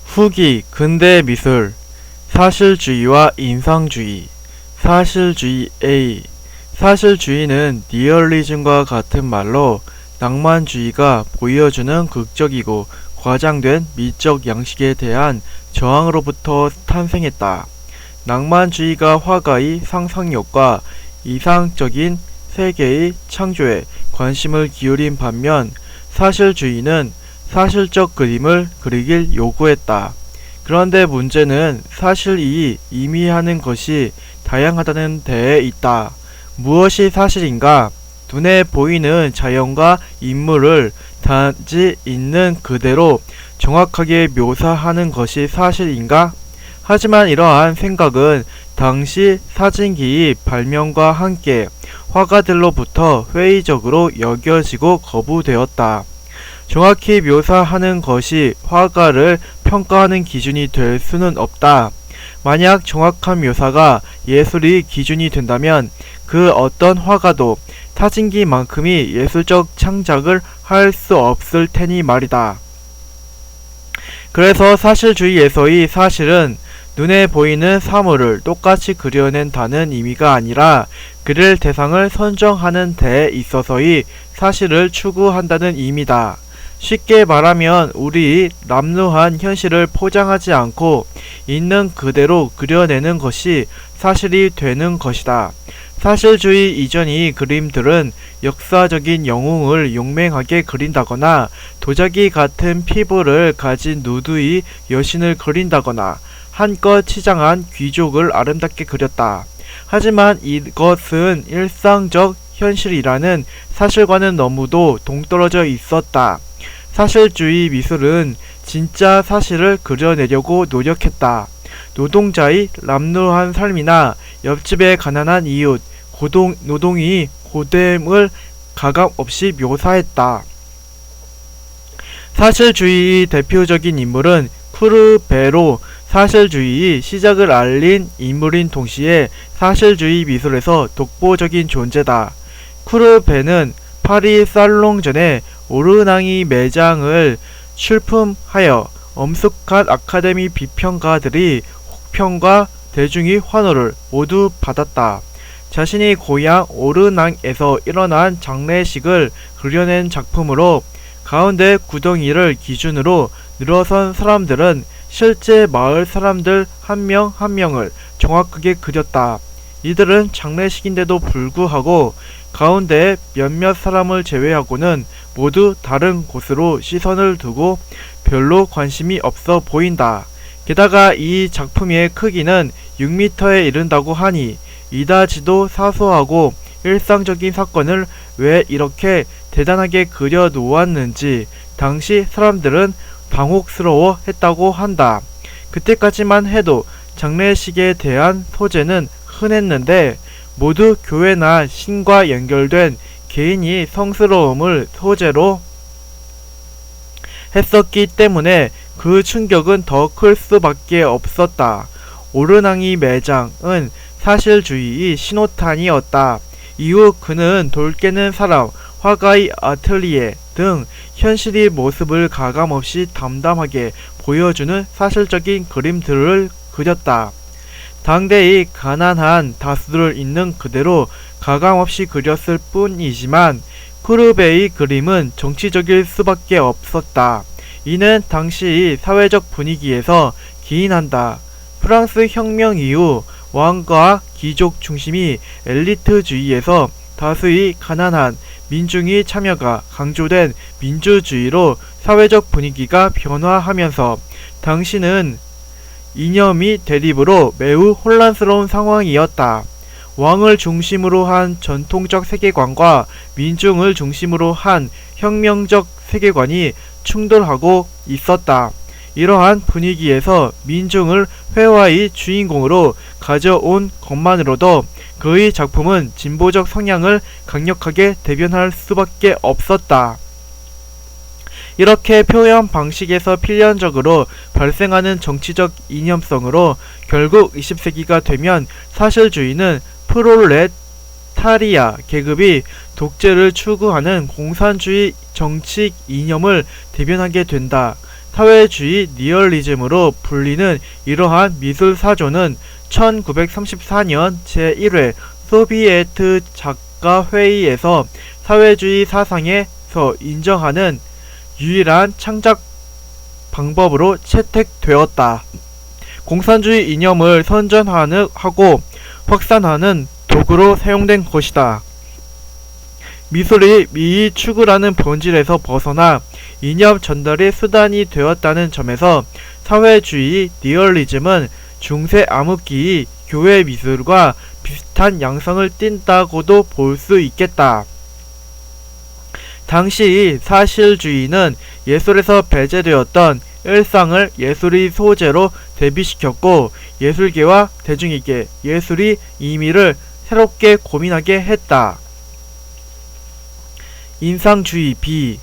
후기 근대 미술 사실주의와 인상주의 사실주의 A 사실주의는 리얼리즘과 같은 말로 낭만주의가 보여주는 극적이고 과장된 미적 양식에 대한 저항으로부터 탄생했다. 낭만주의가 화가의 상상력과 이상적인 세계의 창조에 관심을 기울인 반면 사실주의는 사실적 그림을 그리길 요구했다. 그런데 문제는 사실이 의미하는 것이 다양하다는 데에 있다. 무엇이 사실인가? 눈에 보이는 자연과 인물을 단지 있는 그대로 정확하게 묘사하는 것이 사실인가? 하지만 이러한 생각은 당시 사진기의 발명과 함께 화가들로부터 회의적으로 여겨지고 거부되었다. 정확히 묘사하는 것이 화가를 평가하는 기준이 될 수는 없다. 만약 정확한 묘사가 예술의 기준이 된다면 그 어떤 화가도 사진기만큼의 예술적 창작을 할 수 없을 테니 말이다. 그래서 사실주의에서의 사실은 눈에 보이는 사물을 똑같이 그려낸다는 의미가 아니라 그릴 대상을 선정하는 데에 있어서의 사실을 추구한다는 의미다. 쉽게 말하면 우리 남루한 현실을 포장하지 않고 있는 그대로 그려내는 것이 사실이 되는 것이다. 사실주의 이전의 그림들은 역사적인 영웅을 용맹하게 그린다거나 도자기 같은 피부를 가진 누드의 여신을 그린다거나 한껏 치장한 귀족을 아름답게 그렸다. 하지만 이것은 일상적 현실이라는 사실과는 너무도 동떨어져 있었다. 사실주의 미술은 진짜 사실을 그려내려고 노력했다. 노동자의 남루한 삶이나 옆집의 가난한 이웃, 노동이 고됨을 가감없이 묘사했다. 사실주의의 대표적인 인물은 쿠르베로, 사실주의의 시작을 알린 인물인 동시에 사실주의 미술에서 독보적인 존재다. 쿠르베는 파리 살롱전에 오르낭이 매장을 출품하여 엄숙한 아카데미 비평가들이 혹평과 대중의 환호를 모두 받았다. 자신의 고향 오르낭에서 일어난 장례식을 그려낸 작품으로 가운데 구덩이를 기준으로 늘어선 사람들은 실제 마을 사람들 한 명 한 명을 정확하게 그렸다. 이들은 장례식인데도 불구하고 가운데에 몇몇 사람을 제외하고는 모두 다른 곳으로 시선을 두고 별로 관심이 없어 보인다. 게다가 이 작품의 크기는 6m에 이른다고 하니 이다지도 사소하고 일상적인 사건을 왜 이렇게 대단하게 그려 놓았는지 당시 사람들은 당혹스러워 했다고 한다. 그때까지만 해도 장례식에 대한 소재는 흔했는데 모두 교회나 신과 연결된 개인이 성스러움을 소재로 했었기 때문에 그 충격은 더 클 수밖에 없었다. 오르낭이 매장은 사실주의의 신호탄이었다. 이후 그는 돌 깨는 사람, 화가의 아틀리에 등 현실의 모습을 가감없이 담담하게 보여주는 사실적인 그림들을 그렸다. 당대의 가난한 다수를 있는 그대로 가감없이 그렸을 뿐이지만 쿠르베의 그림은 정치적일 수밖에 없었다. 이는 당시의 사회적 분위기에서 기인한다. 프랑스 혁명 이후 왕과 귀족 중심의 엘리트주의에서 다수의 가난한 민중의 참여가 강조된 민주주의로 사회적 분위기가 변화하면서 당시는 이념이 대립으로 매우 혼란스러운 상황이었다. 왕을 중심으로 한 전통적 세계관과 민중을 중심으로 한 혁명적 세계관이 충돌하고 있었다. 이러한 분위기에서 민중을 회화의 주인공으로 가져온 것만으로도 그의 작품은 진보적 성향을 강력하게 대변할 수밖에 없었다. 이렇게 표현 방식에서 필연적으로 발생하는 정치적 이념성으로 결국 20세기가 되면 사실주의는 프롤레타리아 계급이 독재를 추구하는 공산주의 정치 이념을 대변하게 된다. 사회주의 리얼리즘으로 불리는 이러한 미술 사조는 1934년 제1회 소비에트 작가회의에서 사회주의 사상에서 인정하는 유일한 창작 방법으로 채택되었다. 공산주의 이념을 선전하고 확산하는 도구로 사용된 것이다. 미술이 미의 추구라는 본질에서 벗어나 이념 전달의 수단이 되었다는 점에서 사회주의 리얼리즘은 중세 암흑기의 교회 미술과 비슷한 양상을 띈다고도 볼 수 있겠다. 당시 사실주의는 예술에서 배제되었던 일상을 예술의 소재로 대비시켰고 예술계와 대중에게 예술의 의미를 새롭게 고민하게 했다. 인상주의 B.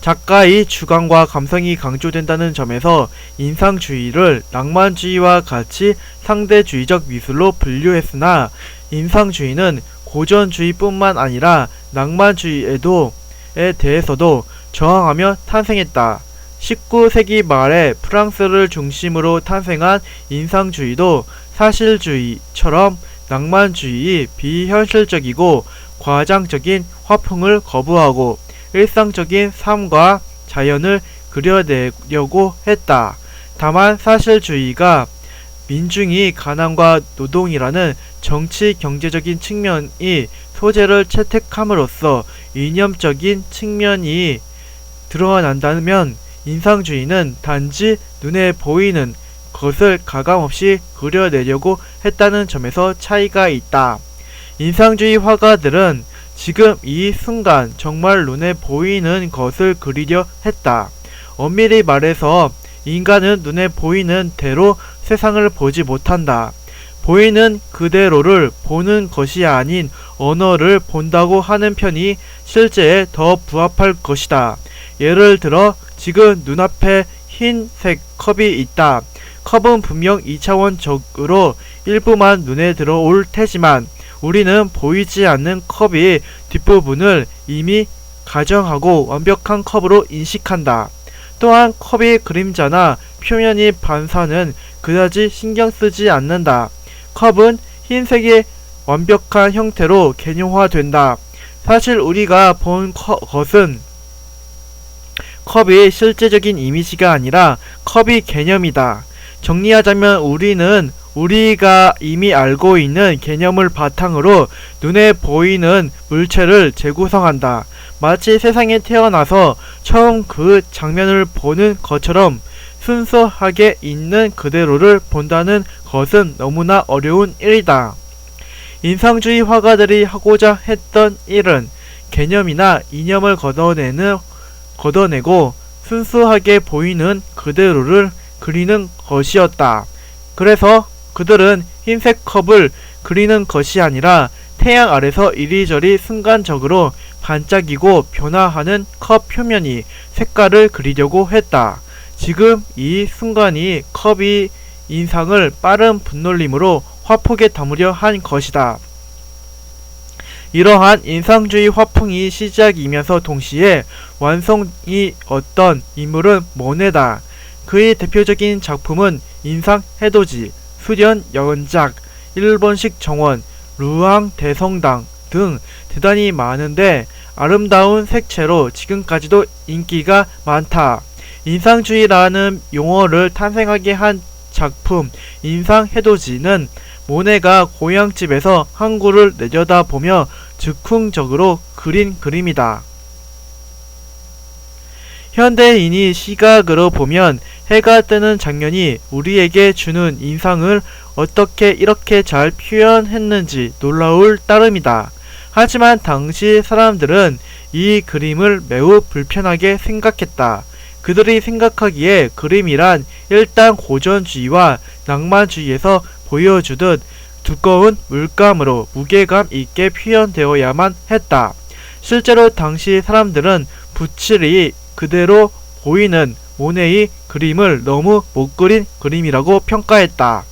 작가의 주관과 감성이 강조된다는 점에서 인상주의를 낭만주의와 같이 상대주의적 미술로 분류했으나 인상주의는 고전주의뿐만 아니라 낭만주의에 대해서도 저항하며 탄생했다. 19세기 말에 프랑스를 중심으로 탄생한 인상주의도 사실주의처럼 낭만주의의 비현실적이고 과장적인 화풍을 거부하고 일상적인 삶과 자연을 그려내려고 했다. 다만 사실주의가 민중이 가난과 노동이라는 정치 경제적인 측면이 소재를 채택함으로써 이념적인 측면이 드러난다면 인상주의는 단지 눈에 보이는 것을 가감없이 그려내려고 했다는 점에서 차이가 있다. 인상주의 화가들은 지금 이 순간 정말 눈에 보이는 것을 그리려 했다. 엄밀히 말해서 인간은 눈에 보이는 대로 세상을 보지 못한다. 보이는 그대로를 보는 것이 아닌 언어를 본다고 하는 편이 실제에 더 부합할 것이다. 예를 들어 지금 눈앞에 흰색 컵이 있다. 컵은 분명 2차원적으로 일부만 눈에 들어올 테지만 우리는 보이지 않는 컵의 뒷부분을 이미 가정하고 완벽한 컵으로 인식한다. 또한 컵의 그림자나 표면이 반사는 그다지 신경 쓰지 않는다. 컵은 흰색의 완벽한 형태로 개념화된다. 사실 우리가 본 것은 컵의 실제적인 이미지가 아니라 컵의 개념이다. 정리하자면 우리는 우리가 이미 알고 있는 개념을 바탕으로 눈에 보이는 물체를 재구성한다. 마치 세상에 태어나서 처음 그 장면을 보는 것처럼 순수하게 있는 그대로를 본다는 것은 너무나 어려운 일이다. 인상주의 화가들이 하고자 했던 일은 개념이나 이념을 걷어내고 순수하게 보이는 그대로를 그리는 것이었다. 그래서 그들은 흰색 컵을 그리는 것이 아니라 태양 아래서 이리저리 순간적으로 반짝이고 변화하는 컵 표면이 색깔을 그리려고 했다. 지금 이 순간이 컵의 인상을 빠른 분놀림으로 화폭에 담으려 한 것이다. 이러한 인상주의 화풍이 시작이면서 동시에 완성이 어떤 인물은 모네다. 그의 대표적인 작품은 인상 해돋이, 수련 연작, 일본식 정원, 루앙 대성당 등 대단히 많은데 아름다운 색채로 지금까지도 인기가 많다. 인상주의라는 용어를 탄생하게 한 작품 인상 해돋이는 모네가 고향집에서 항구를 내려다보며 즉흥적으로 그린 그림이다. 현대인이 시각으로 보면 해가 뜨는 장면이 우리에게 주는 인상을 어떻게 이렇게 잘 표현했는지 놀라울 따름이다. 하지만 당시 사람들은 이 그림을 매우 불편하게 생각했다. 그들이 생각하기에 그림이란 일단 고전주의와 낭만주의에서 보여주듯 두꺼운 물감으로 무게감 있게 표현되어야만 했다. 실제로 당시 사람들은 붓칠이 그대로 보이는 모네의 그림을 너무 못 그린 그림이라고 평가했다.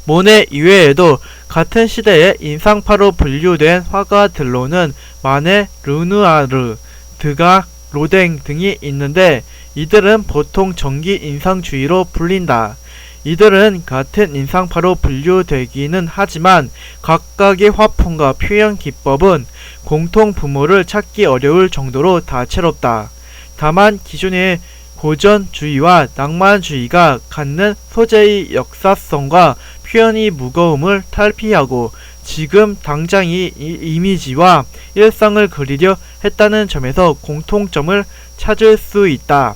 모네 이외에도 같은 시대의 인상파로 분류된 화가들로는 마네, 르누아르, 드가, 로댕 등이 있는데 이들은 보통 정기 인상주의로 불린다. 이들은 같은 인상파로 분류되기는 하지만 각각의 화풍과 표현 기법은 공통 부모를 찾기 어려울 정도로 다채롭다. 다만 기존의 고전주의와 낭만주의가 갖는 소재의 역사성과 표현의 무거움을 탈피하고 지금 당장의 이미지와 일상을 그리려 했다는 점에서 공통점을 찾을 수 있다.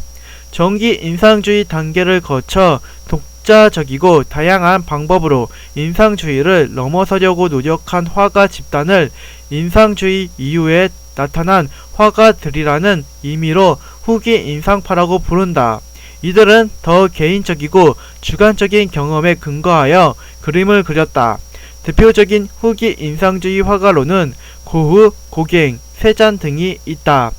정기 인상주의 단계를 거쳐 독자적이고 다양한 방법으로 인상주의를 넘어서려고 노력한 화가 집단을 인상주의 이후에 나타난 화가들이라는 의미로 후기 인상파라고 부른다. 이들은 더 개인적이고 주관적인 경험에 근거하여 그림을 그렸다. 대표적인 후기 인상주의 화가로는 고흐, 고갱, 세잔 등이 있다.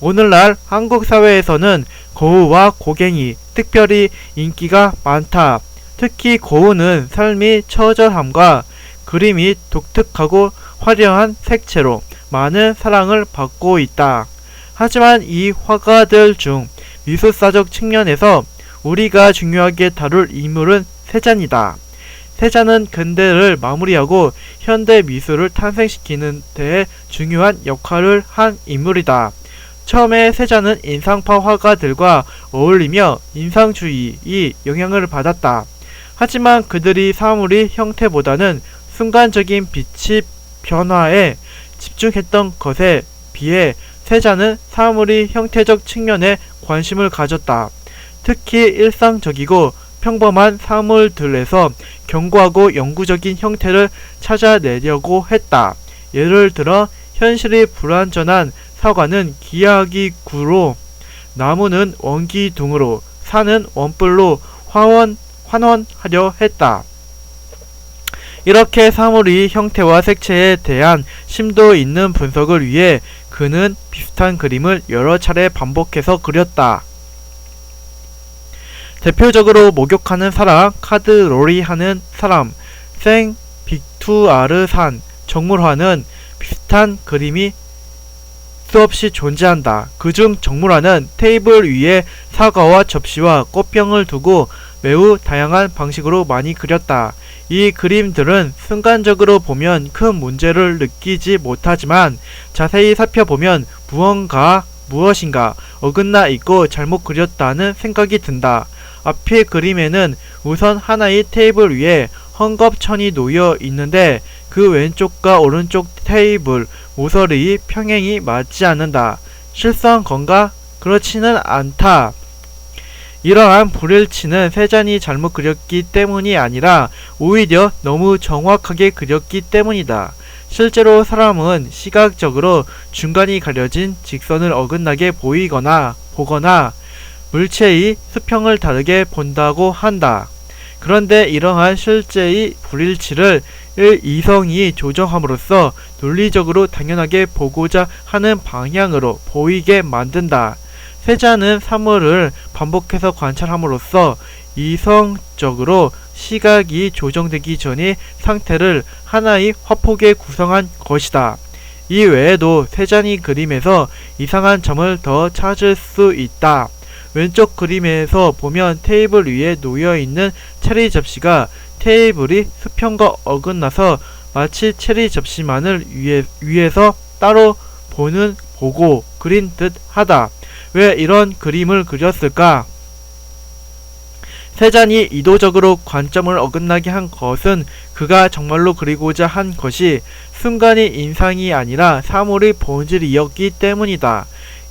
오늘날 한국 사회에서는 고흐와 고갱이 특별히 인기가 많다. 특히 고흐는 삶이 처절함과 그림이 독특하고 화려한 색채로 많은 사랑을 받고 있다. 하지만 이 화가들 중 미술사적 측면에서 우리가 중요하게 다룰 인물은 세잔이다. 세잔은 근대를 마무리하고 현대 미술을 탄생시키는 데 중요한 역할을 한 인물이다. 처음에 세잔은 인상파 화가들과 어울리며 인상주의의 영향을 받았다. 하지만 그들이 사물의 형태보다는 순간적인 빛의 변화에 집중했던 것에 비해 세잔은 사물의 형태적 측면에 관심을 가졌다. 특히 일상적이고 평범한 사물들에서 견고하고 영구적인 형태를 찾아내려고 했다. 예를 들어 현실이 불완전한 사과는 기하기구로, 나무는 원기둥으로, 산은 원뿔로 환원하려 했다. 이렇게 사물의 형태와 색채에 대한 심도 있는 분석을 위해 그는 비슷한 그림을 여러 차례 반복해서 그렸다. 대표적으로 목욕하는 사람, 카드롤이 하는 사람, 생 빅투아르산 정물화는 비슷한 그림이 수없이 존재한다. 그중 정물화는 테이블 위에 사과와 접시와 꽃병을 두고 매우 다양한 방식으로 많이 그렸다. 이 그림들은 순간적으로 보면 큰 문제를 느끼지 못하지만 자세히 살펴보면 무엇인가 어긋나 있고 잘못 그렸다는 생각이 든다. 앞의 그림에는 우선 하나의 테이블 위에 헝겊천이 놓여 있는데 그 왼쪽과 오른쪽 테이블 모서리의 평행이 맞지 않는다. 실수한 건가? 그렇지는 않다. 이러한 불일치는 세잔이 잘못 그렸기 때문이 아니라 오히려 너무 정확하게 그렸기 때문이다. 실제로 사람은 시각적으로 중간이 가려진 직선을 어긋나게 보거나 물체의 수평을 다르게 본다고 한다. 그런데 이러한 실제의 불일치를 이성이 조정함으로써 논리적으로 당연하게 보고자 하는 방향으로 보이게 만든다. 세잔은 사물을 반복해서 관찰함으로써 이성적으로 시각이 조정되기 전의 상태를 하나의 화폭에 구성한 것이다. 이 외에도 세잔이 그림에서 이상한 점을 더 찾을 수 있다. 왼쪽 그림에서 보면 테이블 위에 놓여있는 체리 접시가 테이블이 수평과 어긋나서 마치 체리 접시만을 위에서 따로 보고 그린 듯 하다. 왜 이런 그림을 그렸을까? 세잔이 의도적으로 관점을 어긋나게 한 것은 그가 정말로 그리고자 한 것이 순간의 인상이 아니라 사물의 본질이었기 때문이다.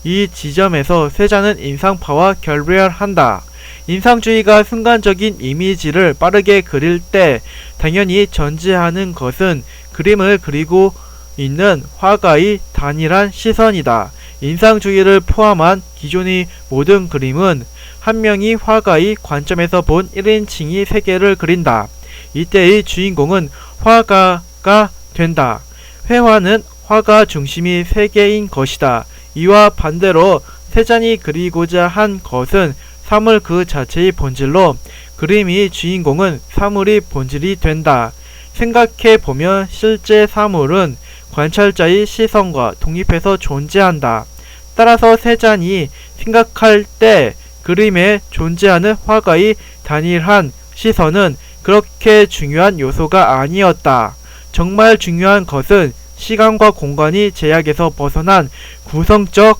이 지점에서 세잔은 인상파와 결별한다. 인상주의가 순간적인 이미지를 빠르게 그릴 때 당연히 전제하는 것은 그림을 그리고 있는 화가의 단일한 시선이다. 인상주의를 포함한 기존의 모든 그림은 한 명의 화가의 관점에서 본 1인칭이 세계를 그린다. 이때의 주인공은 화가가 된다. 회화는 화가 중심이 세계인 것이다. 이와 반대로 세잔이 그리고자 한 것은 사물 그 자체의 본질로 그림의 주인공은 사물의 본질이 된다. 생각해보면 실제 사물은 관찰자의 시선과 독립해서 존재한다. 따라서 세잔이 생각할 때 그림에 존재하는 화가의 단일한 시선은 그렇게 중요한 요소가 아니었다. 정말 중요한 것은 시간과 공간이 제약에서 벗어난 구성적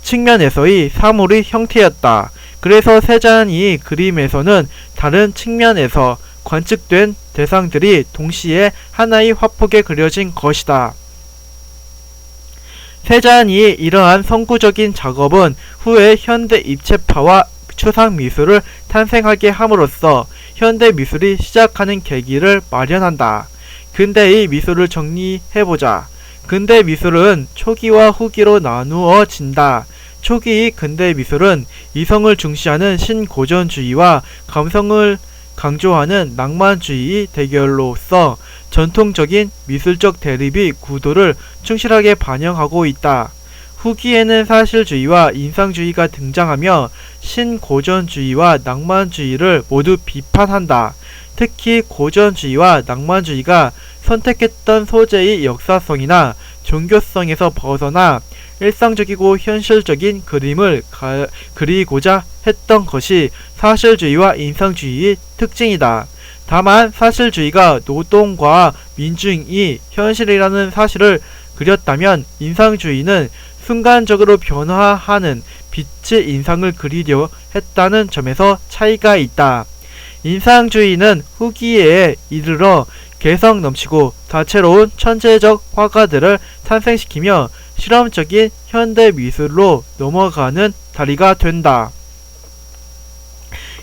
측면에서의 사물의 형태였다. 그래서 세잔이 그림에서는 다른 측면에서 관측된 대상들이 동시에 하나의 화폭에 그려진 것이다. 세잔이 이러한 선구적인 작업은 후에 현대 입체파와 추상 미술을 탄생하게 함으로써 현대 미술이 시작하는 계기를 마련한다. 근대의 미술을 정리해보자. 근대 미술은 초기와 후기로 나누어진다. 초기의 근대 미술은 이성을 중시하는 신고전주의와 감성을 강조하는 낭만주의의 대결로서 전통적인 미술적 대립의 구도를 충실하게 반영하고 있다. 후기에는 사실주의와 인상주의가 등장하며 신고전주의와 낭만주의를 모두 비판한다. 특히 고전주의와 낭만주의가 선택했던 소재의 역사성이나 종교성에서 벗어나 일상적이고 현실적인 그림을 그리고자 했던 것이 사실주의와 인상주의의 특징이다. 다만 사실주의가 노동과 민중이 현실이라는 사실을 그렸다면 인상주의는 순간적으로 변화하는 빛의 인상을 그리려 했다는 점에서 차이가 있다. 인상주의는 후기에 이르러 개성 넘치고 다채로운 천재적 화가들을 탄생시키며 실험적인 현대 미술로 넘어가는 다리가 된다.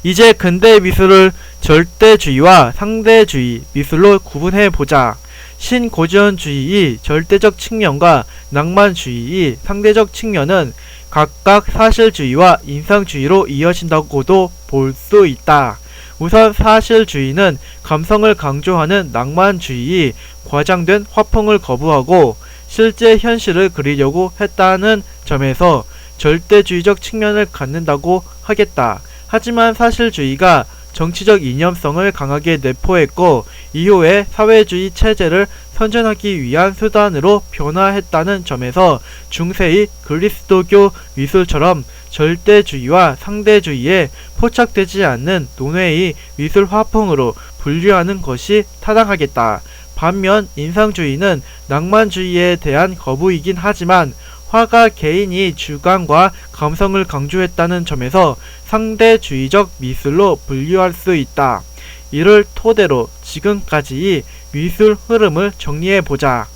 이제 근대 미술을 절대주의와 상대주의 미술로 구분해보자. 신고전주의의 절대적 측면과 낭만주의의 상대적 측면은 각각 사실주의와 인상주의로 이어진다고도 볼 수 있다. 우선 사실주의는 감성을 강조하는 낭만주의의 과장된 화풍을 거부하고 실제 현실을 그리려고 했다는 점에서 절대주의적 측면을 갖는다고 하겠다. 하지만 사실주의가 정치적 이념성을 강하게 내포했고 이후에 사회주의 체제를 선전하기 위한 수단으로 변화했다는 점에서 중세의 그리스도교 미술처럼 절대주의와 상대주의에 포착되지 않는 논외의 미술 화풍으로 분류하는 것이 타당하겠다. 반면 인상주의는 낭만주의에 대한 거부이긴 하지만 화가 개인이 주관과 감성을 강조했다는 점에서 상대주의적 미술로 분류할 수 있다. 이를 토대로 지금까지의 미술 흐름을 정리해보자.